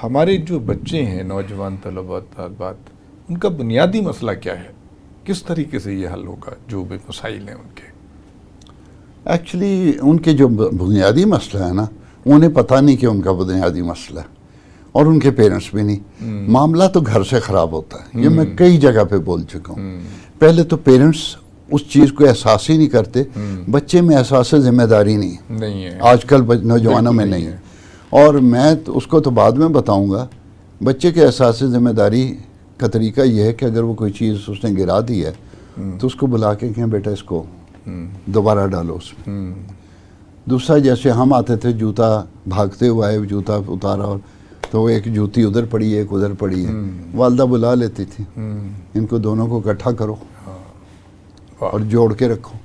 ہمارے جو بچے ہیں، نوجوان طلباء طالبات، ان کا بنیادی مسئلہ کیا ہے؟ کس طریقے سے یہ حل ہوگا جو بھی مسائل ہیں ان کے؟ ایکچولی ان کے جو بنیادی مسئلہ ہے نا، انہیں پتہ نہیں کہ ان کا بنیادی مسئلہ ہے، اور ان کے پیرنٹس بھی نہیں۔ معاملہ تو گھر سے خراب ہوتا ہے، یہ میں کئی جگہ پہ بول چکا ہوں۔ پہلے تو پیرنٹس اس چیز کو احساس ہی نہیں کرتے، بچے میں احساس ذمہ داری نہیں ہے، آج کل نوجوانوں میں نہیں ہے۔ اور میں اس کو تو بعد میں بتاؤں گا، بچے کے احساس ذمہ داری کا طریقہ یہ ہے کہ اگر وہ کوئی چیز اس نے گرا دی ہے تو اس کو بلا کے کہیں بیٹا اس کو دوبارہ ڈالو اس میں۔ دوسرا، جیسے ہم آتے تھے، جوتا بھاگتے ہوئے آئے، جوتا اتارا، اور تو ایک جوتی ادھر پڑی ہے ایک ادھر پڑی ہے، والدہ بلا لیتی تھی، ان کو دونوں کو اکٹھا کرو اور جوڑ کے رکھو۔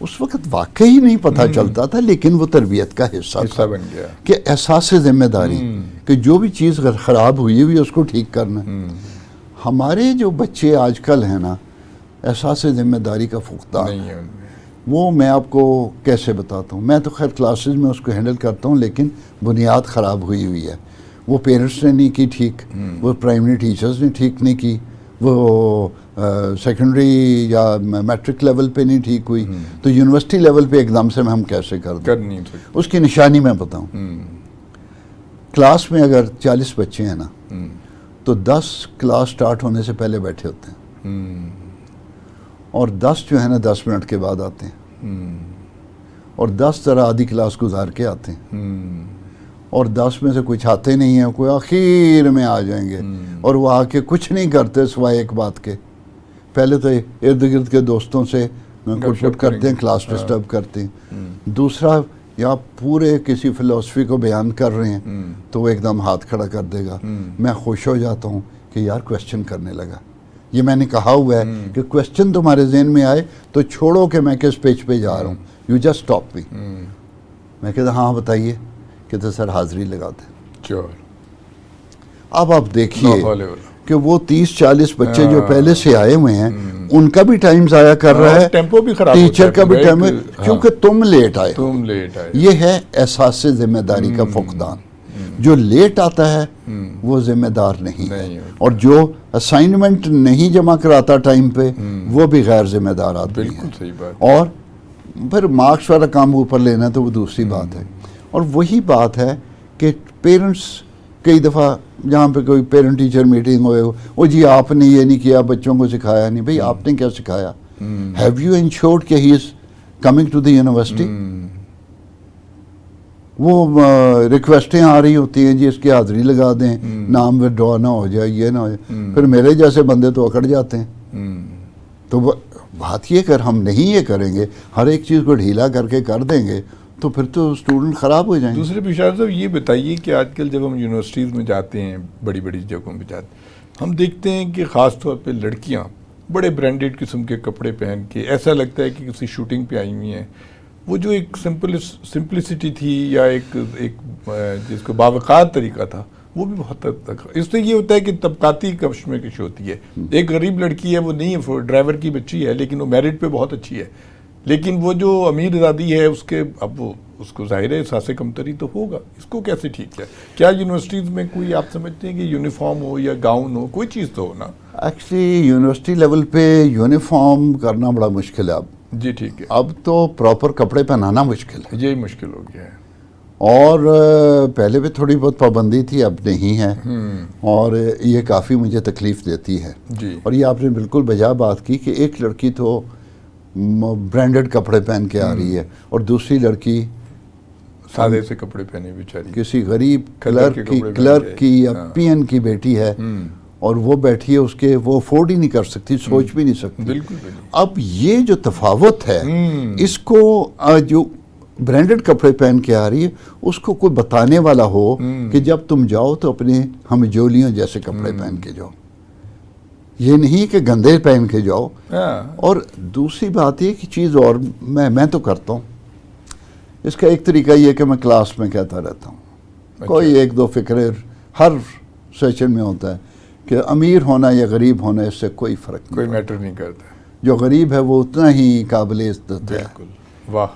اس وقت واقعی نہیں پتہ چلتا تھا، لیکن وہ تربیت کا حصہ تھا بن گیا کہ احساس ذمہ داری کہ جو بھی چیز خراب ہوئی اس کو ٹھیک کرنا۔ ہمارے جو بچے آج کل ہیں نا، احساس ذمہ داری کا فقدان نہیں ہے، وہ میں آپ کو کیسے بتاتا ہوں۔ میں تو خیر کلاسز میں اس کو ہینڈل کرتا ہوں، لیکن بنیاد خراب ہوئی ہے۔ وہ پیرنٹس نے نہیں کی ٹھیک، وہ پرائمری ٹیچرز نے ٹھیک نہیں کی، وہ سیکنڈری یا میٹرک لیول پہ نہیں ٹھیک ہوئی، تو یونیورسٹی لیول پہ ایک دم سے ہم کیسے کر دیں؟ اس کی نشانی میں بتاؤں۔ کلاس میں اگر 40 بچے ہیں نا، تو 10 کلاس سٹارٹ ہونے سے پہلے بیٹھے ہوتے ہیں، اور 10 جو ہے نا 10 منٹ کے بعد آتے ہیں، اور 10 ذرا آدھی کلاس گزار کے آتے ہیں، اور 10 میں سے کچھ آتے نہیں ہیں، کوئی آخر میں آ جائیں گے، اور وہ آ کے کچھ نہیں کرتے سوائے ایک بات کے، پہلے تو ارد گرد کے دوستوں سے کٹ پٹ کرتے ہیں، کلاس ڈسٹرب کرتے ہیں۔ دوسرا، یا پورے کسی فلسفی کو بیان کر رہے ہیں تو وہ ایک دم ہاتھ کھڑا کر دے گا۔ میں خوش ہو جاتا ہوں کہ یار کویسچن کرنے لگا۔ یہ میں نے کہا ہوا ہے کہ کویسچن تمہارے ذہن میں آئے تو چھوڑو کہ میں کس پیج پہ جا رہا ہوں، یو جسٹ اسٹاپ می۔ میں کہتا ہاں بتائیے، کہتے سر حاضری لگا دیں۔ اب آپ دیکھیے کہ وہ 30-40 بچے جو پہلے سے آئے ہوئے ہیں، ان کا بھی ٹائم ضائع کر رہا ہے، ٹیمپو بھی خراب، ٹیچر کا بھی ٹائم ہے، کیونکہ تم لیٹ آئے۔ یہ ہے احساس ذمہ داری کا فقدان۔ جو لیٹ آتا ہے وہ ذمہ دار نہیں ہے، اور جو اسائنمنٹ نہیں جمع کراتا ٹائم پہ وہ بھی غیر ذمہ دار آدمی ہے۔ اور پھر مارکس والا کام اوپر لینا تو وہ دوسری بات ہے۔ اور وہی بات ہے کہ پیرنٹس کئی دفعہ جہاں پہ کوئی پیرنٹ ٹیچر میٹنگ ہوئے، وہ جی آپ نے یہ نہیں کیا، بچوں کو سکھایا نہیں۔ بھئی آپ نے کیا سکھایا؟ ہیو یو انشورڈ کہ he is coming to the university? وہ ریکویسٹیں آ رہی ہوتی ہیں، جی اس کی حاضری لگا دیں، نام وڈرا نہ ہو جائے، یہ نہ ہو جائے، پھر میرے جیسے بندے تو اکڑ جاتے ہیں۔ تو بات یہ کر ہم نہیں یہ کریں گے، ہر ایک چیز کو ڈھیلا کر کے کر دیں گے تو پھر تو اسٹوڈنٹ خراب ہو جائیں گے۔ دوسرے پیشہ صاحب یہ بتائیے کہ آج کل جب ہم یونیورسٹیز میں جاتے ہیں، بڑی بڑی جگہوں پہ جاتے ہیں، ہم دیکھتے ہیں کہ خاص طور پہ لڑکیاں بڑے برانڈیڈ قسم کے کپڑے پہن کے، ایسا لگتا ہے کہ کسی شوٹنگ پہ آئی ہوئی ہیں۔ وہ جو ایک سمپلسٹی تھی یا ایک جس کو باوقار طریقہ تھا، وہ بھی بہت حد تک اس سے یہ ہوتا ہے کہ طبقاتی کشمکش ہوتی ہے۔ ایک غریب لڑکی ہے، وہ نہیں ہے، ڈرائیور کی بچی ہے، لیکن وہ میرٹ پہ بہت اچھی ہے، لیکن وہ جو امیر زادی ہے اس کے، اب وہ اس کو ظاہر ہے احساس کمتری تو ہوگا۔ اس کو کیسے ٹھیک ہے؟ کیا یونیورسٹیز میں کوئی آپ سمجھتے ہیں کہ یونیفارم ہو یا گاؤن ہو، کوئی چیز تو ہو نا؟ ایکچولی یونیورسٹی لیول پہ یونیفارم کرنا بڑا مشکل ہے اب۔ جی ٹھیک ہے، اب تو پراپر کپڑے پہنانا مشکل ہے، یہی مشکل ہو گیا ہے۔ اور پہلے بھی تھوڑی بہت پابندی تھی، اب نہیں ہے، اور یہ کافی مجھے تکلیف دیتی ہے۔ جی، اور یہ آپ نے بالکل بجا بات کی کہ ایک لڑکی تو برانڈڈ کپڑے پہن کے آ رہی ہے، اور دوسری لڑکی سادے سے کپڑے پہنے بیچاری، کسی غریب کلرک کی یا پی این کی بیٹی ہے، اور وہ بیٹھی ہے، اس کے وہ افورڈ ہی نہیں کر سکتی، سوچ بھی نہیں سکتی۔ بالکل۔ اب یہ جو تفاوت ہے، اس کو جو برانڈڈ کپڑے پہن کے آ رہی ہے، اس کو کوئی بتانے والا ہو کہ جب تم جاؤ تو اپنے ہم جولیوں جیسے کپڑے پہن کے جاؤ، یہ نہیں کہ گندے پہن کے جاؤ۔ اور دوسری بات یہ کہ چیز اور میں تو کرتا ہوں، اس کا ایک طریقہ یہ کہ میں کلاس میں کہتا رہتا ہوں، کوئی ایک دو فکرے ہر سیشن میں ہوتا ہے کہ امیر ہونا یا غریب ہونا اس سے کوئی فرق نہیں، کوئی میٹر نہیں کرتا۔ جو غریب ہے وہ اتنا ہی قابل عزت ہے، بالکل، واہ،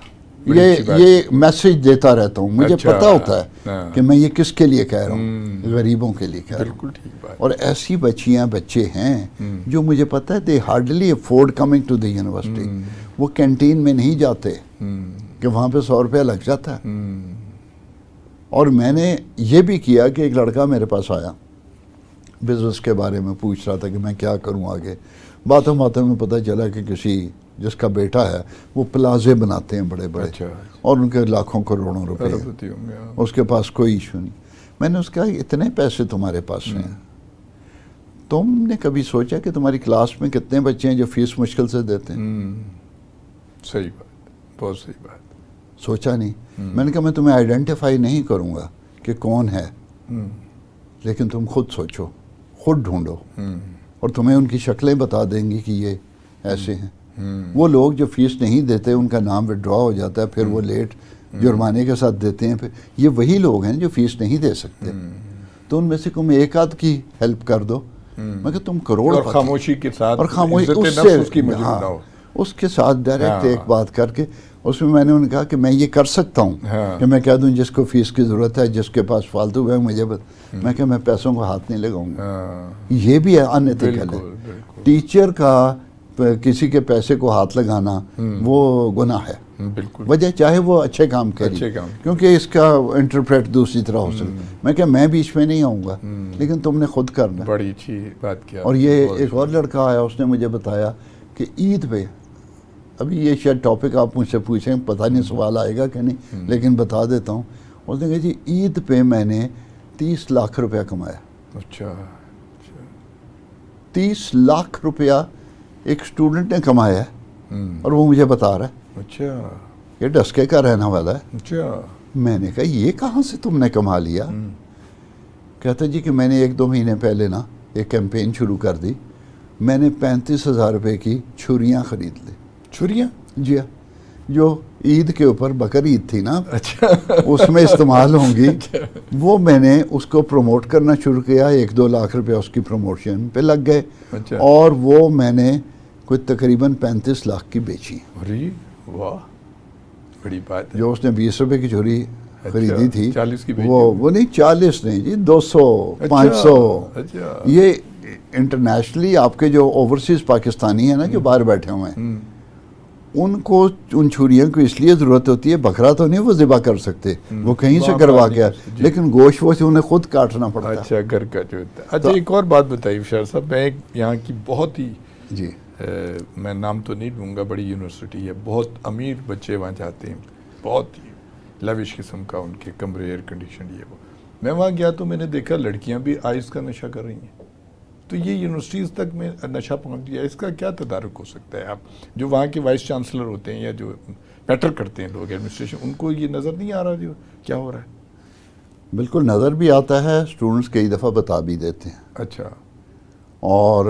یہ میسج دیتا رہتا ہوں, مجھے پتہ ہوتا ہے کہ میں یہ کس کے لیے کہہ رہا ہوں, غریبوں کے لیے کہہ رہا ہوں. بالکل ٹھیک بات. اور ایسی بچیاں بچے ہیں جو مجھے پتہ ہے they hardly afford coming to the university. وہ کینٹین میں نہیں جاتے کہ وہاں پہ 100 روپیہ لگ جاتا ہے. اور میں نے یہ بھی کیا کہ ایک لڑکا میرے پاس آیا, بزنس کے بارے میں پوچھ رہا تھا کہ میں کیا کروں آگے. باتوں باتوں میں پتہ چلا کہ کسی جس کا بیٹا ہے وہ پلازے بناتے ہیں بڑے بڑے, اور ان کے لاکھوں کروڑوں روپے, اس کے پاس کوئی ایشو نہیں. میں نے اس کا اتنے پیسے تمہارے پاس ہیں, تم نے کبھی سوچا کہ تمہاری کلاس میں کتنے بچے ہیں جو فیس مشکل سے دیتے ہیں؟ صحیح بات, بہت صحیح بات. سوچا نہیں. میں نے کہا میں تمہیں آئیڈینٹیفائی نہیں کروں گا کہ کون ہے, لیکن تم خود سوچو, خود ڈھونڈو, اور تمہیں ان کی شکلیں بتا دیں گی کہ یہ ایسے ہیں. وہ لوگ جو فیس نہیں دیتے ان کا نام وڈرا ہو جاتا ہے, پھر وہ لیٹ جرمانے کے ساتھ دیتے ہیں. پھر یہ وہی لوگ ہیں جو فیس نہیں دے سکتے, تو ان میں سے تم ایک آدھ کی ہیلپ کر دو. میں کہ تم کروڑ خاموشی کے ساتھ, اور خاموشی اس کے ساتھ ڈائریکٹ ایک بات کر کے, اس میں نے انہیں کہا کہ میں یہ کر سکتا ہوں کہ میں کہہ دوں جس کو فیس کی ضرورت ہے, جس کے پاس فالتو ہے مجھے میں کہ میں پیسوں کو ہاتھ نہیں لگاؤں گا. یہ بھی انیتھیکل ہے. ٹیچر کا کسی کے پیسے کو ہاتھ لگانا وہ گناہ ہے, وجہ چاہے وہ اچھے کام کرے, کیونکہ اس کا انٹرپریٹ دوسری طرح ہو سکتا. میں کہ میں بیچ میں نہیں آؤں گا, لیکن تم نے خود کرنا. بڑی اچھی بات کیا. اور یہ ایک اور لڑکا آیا, اس نے مجھے بتایا کہ عید پہ, ابھی یہ شاید ٹاپک آپ مجھ سے پوچھیں, پتہ نہیں سوال آئے گا کہ نہیں, لیکن بتا دیتا ہوں. اس نے کہا جی عید پہ میں نے 30 لاکھ روپیہ کمایا. اچھا, 30 لاکھ روپیہ ایک اسٹوڈنٹ نے کمایا ہے, اور وہ مجھے بتا رہا ہے. اچھا, یہ ڈسکے کا رہنا والا ہے. اچھا. میں نے کہا یہ کہاں سے تم نے کما لیا؟ کہتا جی کہ میں نے 1-2 مہینے پہلے نا ایک کیمپین شروع کر دی, میں نے 35,000 روپے کی چھریاں خرید لی. چھریاں؟ جی ہاں, جو عید کے اوپر بقر عید تھی نا, اچھا, اس میں استعمال ہوں گی. وہ میں نے اس کو پروموٹ کرنا شروع کیا, 1-2 لاکھ روپے اس کی پروموشن پہ لگ گئے. اور وہ میں نے کوئی تقریباً 35 لاکھ کی بیچی. ارے واہ, بڑی بات ہے. جو اس نے 20 روپے کی چھری خریدی تھی, 40 کی وہ نہیں, 40 نہیں جی, 200 500. یہ انٹرنیشنلی آپ کے جو اوورسیز پاکستانی ہیں نا جو باہر بیٹھے ہوئے ہیں, ان کو ان چھریوں کو اس لیے ضرورت ہوتی ہے, بکرا تو نہیں وہ ذبح کر سکتے, وہ کہیں سے کروا کے, لیکن گوشت وہ سے انہیں خود کاٹنا پڑتا ہے. اچھا, گھر کا جو ہوتا ہے. اچھا, ایک اور بات بتائیے بشار صاحب, میں ایک یہاں کی بہت ہی, جی میں نام تو نہیں لوں گا, بڑی یونیورسٹی ہے, بہت امیر بچے وہاں جاتے ہیں, بہت ہی لیوش قسم کا ان کے کمرے, ایئر کنڈیشن, یہ وہ. میں وہاں گیا تو میں نے دیکھا لڑکیاں بھی آئس کا نشہ کر رہی ہیں. تو یہ یونیورسٹیز تک میں نشہ پہنچ گیا. اس کا کیا تدارک ہو سکتا ہے؟ آپ جو وہاں کے وائس چانسلر ہوتے ہیں یا جو پیٹر کرتے ہیں لوگ ایڈمنسٹریشن, ان کو یہ نظر نہیں آ رہا جو کیا ہو رہا ہے؟ بالکل نظر بھی آتا ہے, اسٹوڈنٹس کئی دفعہ بتا بھی دیتے ہیں. اچھا. اور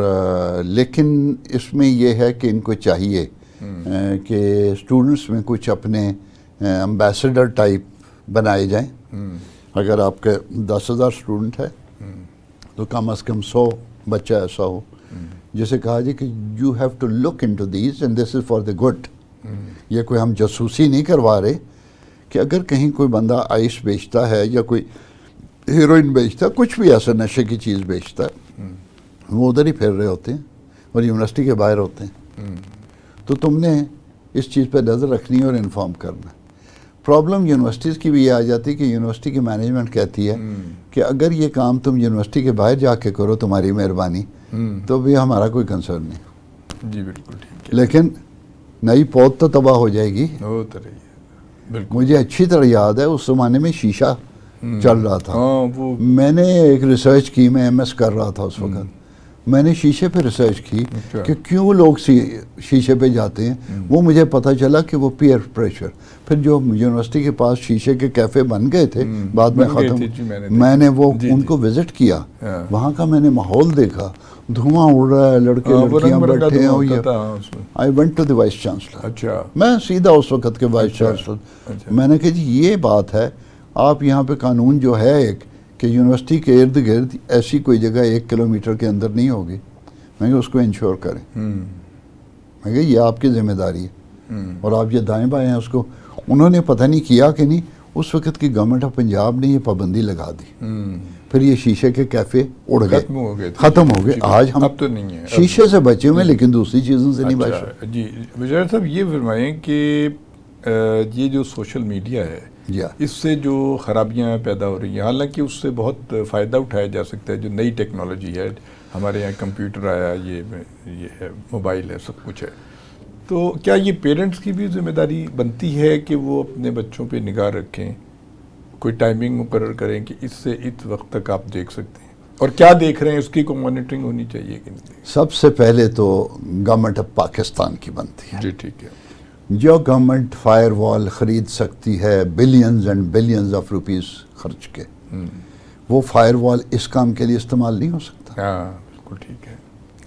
لیکن اس میں یہ ہے کہ ان کو چاہیے کہ اسٹوڈنٹس میں کچھ اپنے امبیسڈر ٹائپ بنائے جائیں. اگر آپ کے 10,000 اسٹوڈنٹ ہے تو کم از کم 100 بچہ ایسا ہو جسے کہا جائے کہ you have to look in to these and this is for the good. یہ کوئی ہم جاسوسی نہیں کروا رہے کہ اگر کہیں کوئی بندہ آئس بیچتا ہے یا کوئی ہیروئن بیچتا ہے, کچھ بھی ایسا نشے کی چیز بیچتا ہے, وہ ادھر ہی پھر رہے ہوتے ہیں اور یونیورسٹی کے باہر ہوتے ہیں. تو تم نے اس چیز پہ نظر رکھنی ہے اور انفارم کرنا. پرابلم یونیورسٹیز کی بھی یہ آ جاتی ہے کہ یونیورسٹی کی مینجمنٹ کہتی ہے کہ اگر یہ کام تم یونیورسٹی کے باہر جا کے کرو تمہاری مہربانی, تو بھی ہمارا کوئی کنسرن نہیں. جی بالکل ٹھیک ہے. لیکن نئی پود تو تباہ ہو جائے گی. مجھے اچھی طرح یاد ہے اس زمانے میں شیشہ چل رہا تھا. میں نے ایک ریسرچ کی, میں ایم ایس کر رہا تھا اس وقت, میں نے شیشے پہ ریسرچ کی کہ کیوں لوگ شیشے پہ جاتے ہیں. وہ مجھے پتہ چلا کہ وہ پیئر پریشر. پھر جو یونیورسٹی کے پاس شیشے کے کیفے بن گئے تھے بعد میں ختم, میں نے وہ ان کو وزٹ کیا, وہاں کا میں نے ماحول دیکھا, دھواں اڑ رہا ہے, لڑکے لڑکیاں بیٹھے ہیں. I went to the vice chancellor. میں سیدھا اس وقت کے وائس چانسلر, میں نے کہا جی یہ بات ہے, آپ یہاں پہ قانون جو ہے ایک کہ یونیورسٹی کے ارد گرد ایسی کوئی جگہ 1 کلومیٹر کے اندر نہیں ہوگی, میں کہ اس کو انشور کریں. میں کہ یہ آپ کی ذمہ داری ہے. اور آپ یہ دائیں بائیں ہیں اس کو انہوں نے پتہ نہیں کیا کہ نہیں، اس وقت کی گورنمنٹ آف پنجاب نے یہ پابندی لگا دی، پھر یہ شیشے کے کیفے اڑ گئے، ختم ہو گئے. آج ہم اب تو نہیں ہے، شیشے سے بچے ہوئے لیکن دوسری چیزوں سے نہیں بچے. جی مجاہد صاحب یہ فرمائیں کہ یہ جو سوشل میڈیا ہے اس سے جو خرابیاں پیدا ہو رہی ہیں، حالانکہ اس سے بہت فائدہ اٹھایا جا سکتا ہے، جو نئی ٹیکنالوجی ہے ہمارے یہاں کمپیوٹر آیا، یہ ہے، موبائل ہے، سب کچھ ہے، تو کیا یہ پیرنٹس کی بھی ذمہ داری بنتی ہے کہ وہ اپنے بچوں پہ نگاہ رکھیں، کوئی ٹائمنگ مقرر کریں کہ اس سے اس وقت تک آپ دیکھ سکتے ہیں، اور کیا دیکھ رہے ہیں اس کی کو مانیٹرنگ ہونی چاہیے کہ نہیں؟ سب سے پہلے تو گورنمنٹ آف پاکستان کی بنتی ہے. جی ٹھیک ہے. جو گورنمنٹ فائر وال خرید سکتی ہے billions and billions of rupees خرچ کے، وہ فائر وال اس کام کے لیے استعمال نہیں ہو سکتا. ہاں بالکل ٹھیک ہے،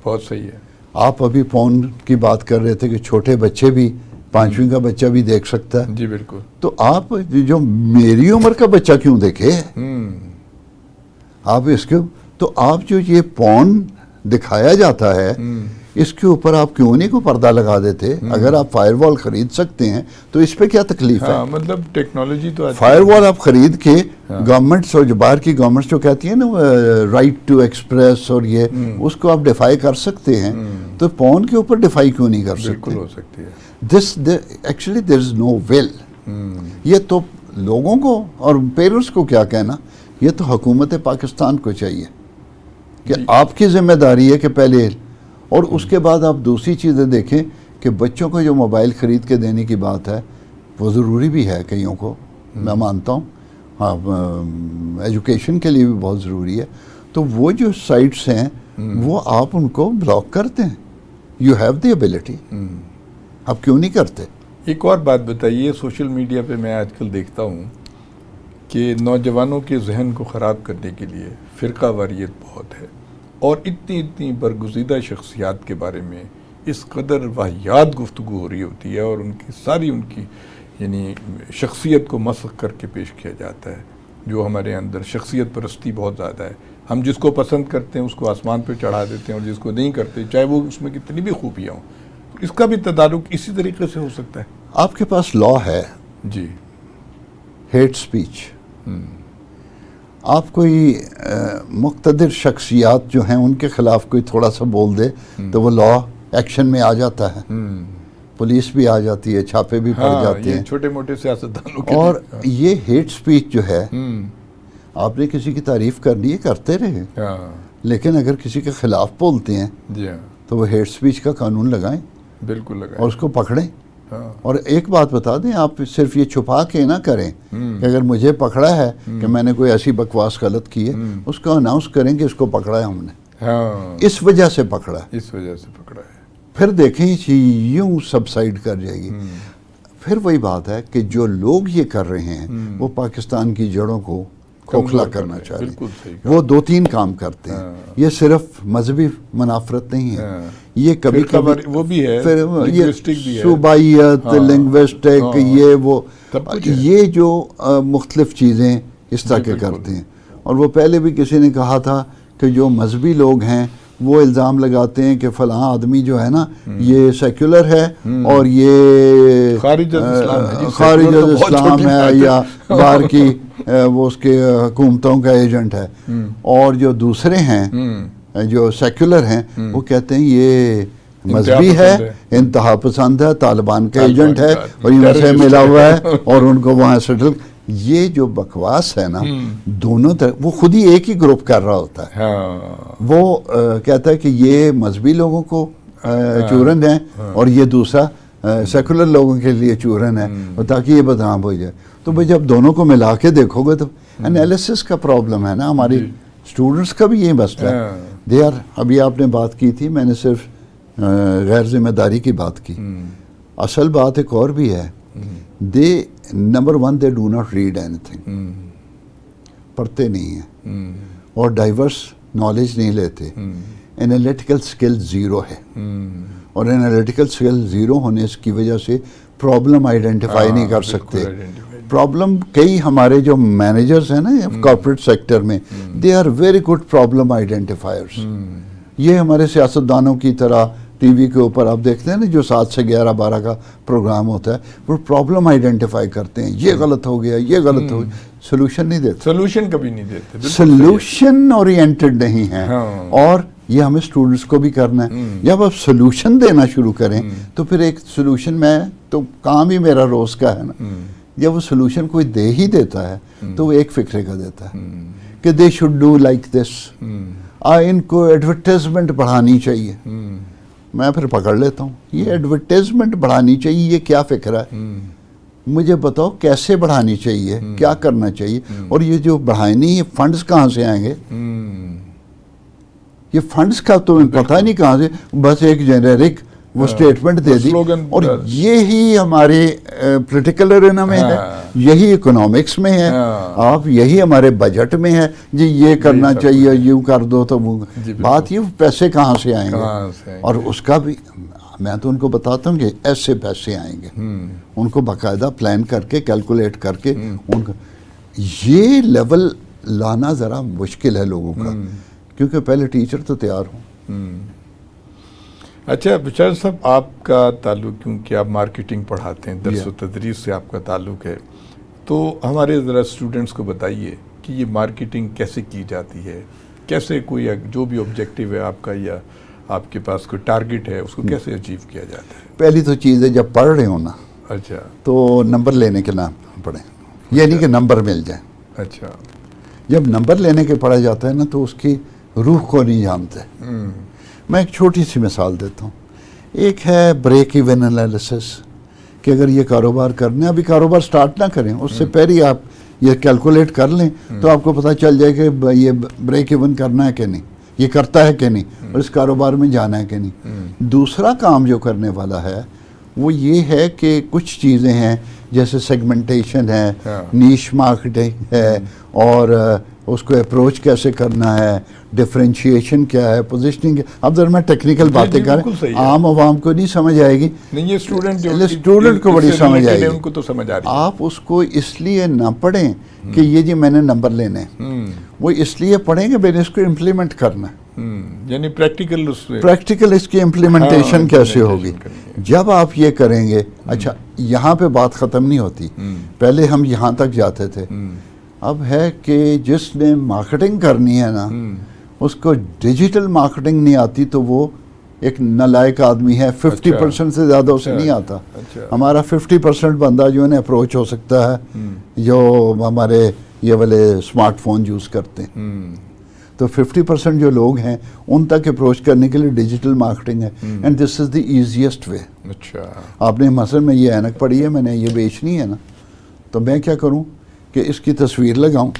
بہت صحیح ہے. آپ ابھی فون کی بات کر رہے تھے کہ چھوٹے بچے بھی، 5ویں کا بچہ بھی دیکھ سکتا ہے. جی بالکل. تو آپ جو میری عمر کا بچہ کیوں دیکھے آپ اس کے، تو آپ جو یہ پون دکھایا جاتا ہے اس کے اوپر آپ کیوں نہیں کو پردہ لگا دیتے؟ اگر آپ فائر وال خرید سکتے ہیں تو اس پہ کیا تکلیف ہے؟ مطلب ٹیکنالوجی تو فائر وال آپ خرید کے گورنمنٹس اور جو باہر کی گورنمنٹس جو کہتی ہیں نا رائٹ ٹو ایکسپریس اور یہ اس کو آپ ڈیفائی کر سکتے ہیں، تو پون کے اوپر ڈیفائی کیوں نہیں کر سکتے؟ بالکل ہو سکتی ہے. ایکچولی دیر از نو ول. یہ تو لوگوں کو اور پیرنٹس کو کیا کہنا، یہ تو حکومت پاکستان کو چاہیے کہ آپ کی ذمہ داری ہے کہ پہلے، اور اس کے بعد آپ دوسری چیزیں دیکھیں کہ بچوں کو جو موبائل خرید کے دینے کی بات ہے وہ ضروری بھی ہے کئیوں کو، میں مانتا ہوں، ہاں ایجوکیشن کے لیے بھی بہت ضروری ہے. تو وہ جو سائٹس ہیں وہ آپ ان کو بلاک کرتے ہیں. یو ہیو دی ایبلٹی، آپ کیوں نہیں کرتے؟ ایک اور بات بتائیے، سوشل میڈیا پہ میں آج کل دیکھتا ہوں کہ نوجوانوں کے ذہن کو خراب کرنے کے لیے فرقہ واریت بہت ہے، اور اتنی برگزیدہ شخصیات کے بارے میں اس قدر واہیات گفتگو ہو رہی ہوتی ہے، اور ان کی یعنی شخصیت کو مسخ کر کے پیش کیا جاتا ہے. جو ہمارے اندر شخصیت پرستی بہت زیادہ ہے، ہم جس کو پسند کرتے ہیں اس کو آسمان پہ چڑھا دیتے ہیں، اور جس کو نہیں کرتے چاہے وہ اس میں کتنی بھی خوبیاں ہوں. اس کا بھی تدارک اسی طریقے سے ہو سکتا ہے. آپ کے پاس لا ہے جی، ہیٹ سپیچ. آپ کوئی مقتدر شخصیات جو ہیں ان کے خلاف کوئی تھوڑا سا بول دے تو وہ لا ایکشن میں آ جاتا ہے، پولیس بھی آ جاتی ہے، چھاپے بھی پڑ جاتے ہیں، چھوٹے موٹے سیاستدانوں کے. اور یہ ہیٹ سپیچ جو ہے، آپ نے کسی کی تعریف کرنی ہے کرتے رہے، لیکن اگر کسی کے خلاف بولتے ہیں تو وہ ہیٹ سپیچ کا قانون لگائیں، بالکل لگائیں، اور اس کو پکڑیں. اور ایک بات بتا دیں، آپ صرف یہ چھپا کے نہ کریں کہ اگر مجھے پکڑا ہے کہ میں نے کوئی ایسی بکواس غلط کی ہے، اس کو اناؤنس کریں کہ اس کو پکڑا ہے ہم نے، اس وجہ سے پکڑا ہے، اس وجہ سے پکڑا ہے. پھر دیکھیں یوں سبسائڈ کر جائے گی. پھر وہی بات ہے کہ جو لوگ یہ کر رہے ہیں وہ پاکستان کی جڑوں کو کھوکھلا کرنا چاہ رہے ہیں. وہ 2-3 کام کرتے ہیں. یہ صرف مذہبی منافرت نہیں ہے، یہ کبھی کبھی وہ بھی ہے، صوبائیت، لنگوسٹک، یہ وہ یہ جو مختلف چیزیں اس طرح کے کرتے ہیں. اور وہ پہلے بھی کسی نے کہا تھا کہ جو مذہبی لوگ ہیں وہ الزام لگاتے ہیں کہ فلاں آدمی جو ہے نا یہ سیکولر ہے اور یہ خارج از اسلام ہے یا باہر کی وہ اس کے حکومتوں کا ایجنٹ ہے. اور جو دوسرے ہیں جو سیکولر ہیں وہ کہتے ہیں یہ مذہبی ہے، انتہا پسند ہے، طالبان کا ایجنٹ ہے اور ان سے ملا ہوا ہے اور ان کو وہاں سیٹل. یہ جو بکواس ہے نا دونوں طرح، وہ خود ہی ایک ہی گروپ کر رہا ہوتا ہے. وہ کہتا ہے کہ یہ مذہبی لوگوں کو چورن ہے اور یہ دوسرا سیکولر لوگوں کے لیے چورن ہے، تاکہ یہ بدنام ہو جائے. تو بھائی جب دونوں کو ملا کے دیکھو گے تو انالیسس کا پرابلم ہے نا. ہماری اسٹوڈنٹس کا بھی یہی مسئلہ ہے. ابھی آپ نے بات کی تھی، میں نے صرف غیر ذمہ داری کی بات کی. اصل بات ایک اور بھی ہے. Number 1 they do not read anything. پڑھتے نہیں ہیں اور ڈائیورس نالج نہیں لیتے. انالیٹیکل سکل 0 ہے، اور انالیٹیکل سکل 0 ہونے کی وجہ سے پرابلم آئیڈینٹیفائی نہیں کر سکتے. پرابلم کئی ہمارے جو مینیجرز ہیں نا کارپوریٹ سیکٹر میں، they are very good problem identifiers. یہ ہمارے سیاستدانوں کی طرح ٹی وی کے اوپر آپ دیکھتے ہیں نا جو 7 سے 11 12 کا پروگرام ہوتا ہے، وہ پرابلم آئیڈینٹیفائی کرتے ہیں، یہ غلط ہو گیا، یہ غلط ہو گیا، سولوشن نہیں دیتے، سولوشن کبھی نہیں دیتے، سولوشن اورینٹڈ نہیں ہیں. اور یہ ہمیں اسٹوڈنٹس کو بھی کرنا ہے. جب آپ سولوشن دینا شروع کریں تو پھر ایک سولوشن میں تو کام ہی میرا روز کا ہے نا، جب وہ سولوشن کوئی دے ہی دیتا ہے تو وہ ایک فکرے کا دیتا ہے کہ they should do like this, ان کو ایڈورٹیزمنٹ بڑھانی چاہیے. میں پھر پکڑ لیتا ہوں، یہ ایڈورٹیزمنٹ بڑھانی چاہیے، یہ کیا فکر ہے؟ مجھے بتاؤ کیسے بڑھانی چاہیے، کیا کرنا چاہیے، اور یہ جو بڑھانی یہ فنڈز کہاں سے آئیں گے؟ یہ فنڈز کا تو پتہ نہیں کہاں سے، بس ایک جنریک وہ سٹیٹمنٹ دے دی. اور یہی ہمارے پولیٹیکل ارینا میں ہے، یہی اکنامکس میں ہے، آپ یہی ہمارے بجٹ میں ہے جی، یہ کرنا چاہیے، یوں کر دو تو وہ بات، یہ پیسے کہاں سے آئیں گے؟ اور اس کا بھی میں تو ان کو بتاتا ہوں کہ ایسے پیسے آئیں گے، ان کو باقاعدہ پلان کر کے کیلکولیٹ کر کے ان کا یہ لیول لانا ذرا مشکل ہے لوگوں کا، کیونکہ پہلے ٹیچر تو تیار ہوں. اچھا بشار صاحب، آپ کا تعلق کیونکہ آپ مارکیٹنگ پڑھاتے ہیں، درس و تدریس سے آپ کا تعلق ہے، تو ہمارے ذرا اسٹوڈنٹس کو بتائیے کہ یہ مارکیٹنگ کیسے کی جاتی ہے، کیسے کوئی جو بھی آبجیکٹیو ہے آپ کا یا آپ کے پاس کوئی ٹارگٹ ہے اس کو کیسے اچیو کیا جاتا ہے؟ پہلی تو چیز ہے جب پڑھ رہے ہو نا، اچھا، تو نمبر لینے کے نام پڑھیں، یہ نہیں کہ نمبر مل جائے. اچھا، جب نمبر لینے کے پڑھا جاتا ہے نا تو اس کی روح کو نہیں جانتے. میں ایک چھوٹی سی مثال دیتا ہوں. ایک ہے بریک ایون انالیسس، کہ اگر یہ کاروبار کرنا ہے، ابھی کاروبار سٹارٹ نہ کریں، اس سے پہلے آپ یہ کیلکولیٹ کر لیں تو آپ کو پتہ چل جائے کہ یہ بریک ایون کرنا ہے کہ نہیں، یہ کرتا ہے کہ نہیں، اور اس کاروبار میں جانا ہے کہ نہیں. دوسرا کام جو کرنے والا ہے وہ یہ ہے کہ کچھ چیزیں ہیں جیسے سیگمنٹیشن ہے، نیش مارکیٹنگ ہے، اور اس کو اپروچ کیسے کرنا ہے، ڈیفرینشیشن کیا ہے، پوزیشننگ. اب ذرا میں ٹیکنیکل باتیں کر رہا ہوں، عام عوام کو نہیں سمجھ آئے گی، نہیں، یہ اسٹوڈنٹ کو بڑی سمجھ آئے گی، ان کو تو سمجھ آ رہی ہے. آپ اس کو اس لیے نہ پڑھیں کہ یہ جی میں نے نمبر لینے، وہ اس لیے پڑھیں کہ میں نے اس کو امپلیمنٹ کرنا ہے، یعنی پریکٹیکل اس کی امپلیمنٹیشن کیسے ہوگی. جب آپ یہ کریں گے، اچھا یہاں پہ بات ختم نہیں ہوتی، پہلے ہم یہاں تک جاتے تھے، اب ہے کہ جس نے مارکیٹنگ کرنی ہے نا اس کو ڈیجیٹل مارکیٹنگ نہیں آتی تو وہ ایک نالائق آدمی ہے. 50% سے زیادہ اسے نہیں آتا. ہمارا 50% بندہ جو ہے نا اپروچ ہو سکتا ہے جو ہمارے یہ والے اسمارٹ فون یوز کرتے ہیں، تو 50% جو لوگ ہیں ان تک اپروچ کرنے کے لیے ڈیجیٹل مارکیٹنگ ہے، and this is the easiest way. آپ نے مثلا میں یہ اینک پڑھی ہے، میں نے یہ بیچنی ہے نا، تو میں کیا کروں کہ اس کی تصویر لگاؤں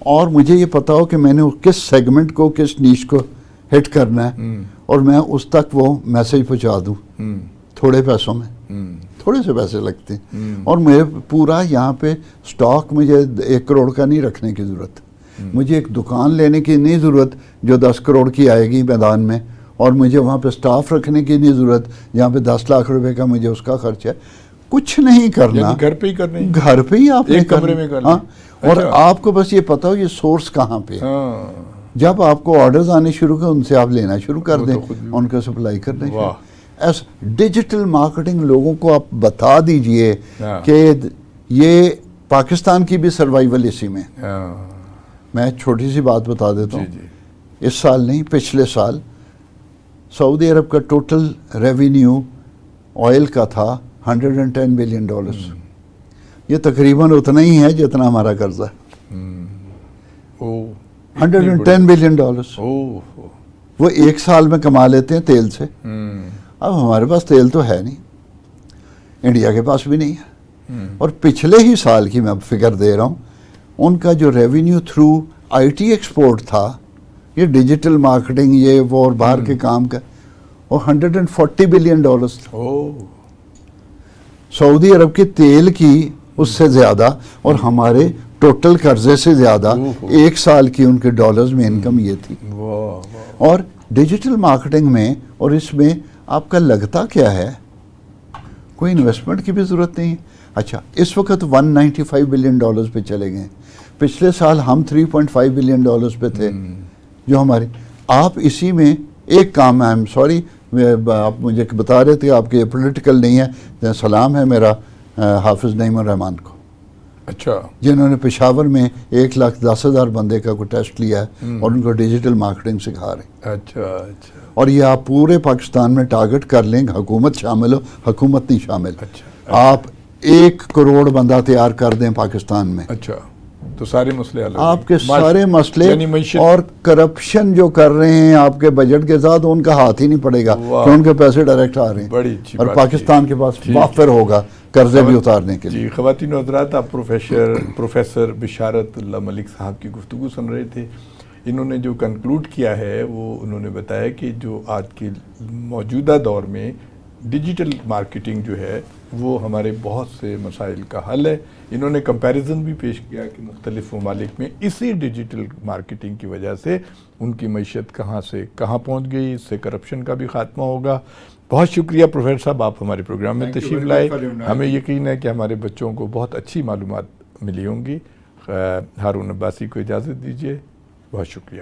اور مجھے یہ پتا ہو کہ میں نے کس سیگمنٹ کو، کس نیش کو ہٹ کرنا ہے، اور میں اس تک وہ میسج پہنچا دوں تھوڑے پیسوں میں. تھوڑے سے پیسے لگتے ہیں، اور میں پورا یہاں پہ سٹاک مجھے 1 کروڑ کا نہیں رکھنے کی ضرورت، مجھے ایک دکان لینے کی نہیں ضرورت جو 10 کروڑ کی آئے گی میدان میں، اور مجھے وہاں پہ سٹاف رکھنے کی نہیں ضرورت جہاں پہ 10 لاکھ روپے کا مجھے اس کا خرچ ہے. کچھ نہیں کرنا، گھر پہ ہی کرنا، گھر پہ ہی آپ نے کمرے میں کرنا. اور آپ کو بس یہ پتا ہو یہ سورس کہاں پہ. جب آپ کو آرڈرز آنے شروع کریں ان سے آپ لینا شروع کر دیں، ان کو سپلائی کرنے شروع. ایس ڈیجیٹل مارکیٹنگ لوگوں کو آپ بتا دیجئے کہ یہ پاکستان کی بھی سروائیول اسی میں. میں چھوٹی سی بات بتا دیتا ہوں، اس سال نہیں پچھلے سال سعودی عرب کا ٹوٹل ریونیو آئل کا تھا $110 بلین. یہ تقریباً اتنا ہی ہے جتنا ہمارا قرضہ ہے. 110 بلین ڈالرز وہ ایک سال میں کما لیتے ہیں تیل سے. اب ہمارے پاس تیل تو ہے نہیں، انڈیا کے پاس بھی نہیں ہے. اور پچھلے ہی سال کی میں فگر دے رہا ہوں، ان کا جو revenue through I T export تھا، یہ ڈیجیٹل مارکیٹنگ یہ وہ اور باہر کے کام کا، وہ $140 بلین تھا. سعودی عرب کے تیل کی اس سے زیادہ اور ہمارے ٹوٹل قرضے سے زیادہ ایک سال کی ان کے ڈالرز میں انکم یہ تھی. اور ڈیجیٹل مارکیٹنگ میں اور اس میں آپ کا لگتا کیا ہے، کوئی انویسٹمنٹ کی بھی ضرورت نہیں. اچھا اس وقت $195 بلین پہ چلے گئے، پچھلے سال ہم $3.5 بلین پہ تھے جو ہمارے. آپ اسی میں ایک کام ہے، آئی ایم سوری آپ مجھے بتا رہے تھے آپ کے پولیٹیکل نہیں ہے، سلام ہے میرا حافظ نعیم الرحمان کو، اچھا، جنہوں نے پشاور میں 1,10,000 بندے کا کوئی ٹیسٹ لیا ہے اور ان کو ڈیجیٹل مارکیٹنگ سکھا رہے ہیں. اچھا اچھا اور یہ آپ پورے پاکستان میں ٹارگٹ کر لیں، حکومت شامل ہو، حکومت نہیں شامل، اچھا آپ 1 کروڑ بندہ تیار کر دیں پاکستان میں، اچھا، تو سارے مسئلے حل ہو آپ گئے. کے سارے مسئلے. یعنی معیشت اور کرپشن جو کر رہے ہیں آپ کے بجٹ کے ساتھ، ان کا ہاتھ ہی نہیں پڑے گا واہ. کہ ان کے پیسے ڈائریکٹ آ رہے ہیں، بڑی اچھی اور بات پاکستان کے پاس ٹھیک. وافر ہوگا قرضے بھی اتارنے کے لیے. جی خواتین و حضرات، آپ پروفیسر بشارت اللہ ملک صاحب کی گفتگو سن رہے تھے. انہوں نے جو کنکلوڈ کیا ہے وہ انہوں نے بتایا کہ جو آج کے موجودہ دور میں ڈیجیٹل مارکیٹنگ جو ہے وہ ہمارے بہت سے مسائل کا حل ہے. انہوں نے کمپیریزن بھی پیش کیا کہ مختلف ممالک میں اسی ڈیجیٹل مارکیٹنگ کی وجہ سے ان کی معیشت کہاں سے کہاں پہنچ گئی، اس سے کرپشن کا بھی خاتمہ ہوگا. بہت شکریہ پروفیسر صاحب، آپ ہمارے پروگرام میں تشریف لائے. ہمیں یقین ہے کہ ہمارے بچوں کو بہت اچھی معلومات ملی ہوں گی. ہارون عباسی کو اجازت دیجیے، بہت شکریہ.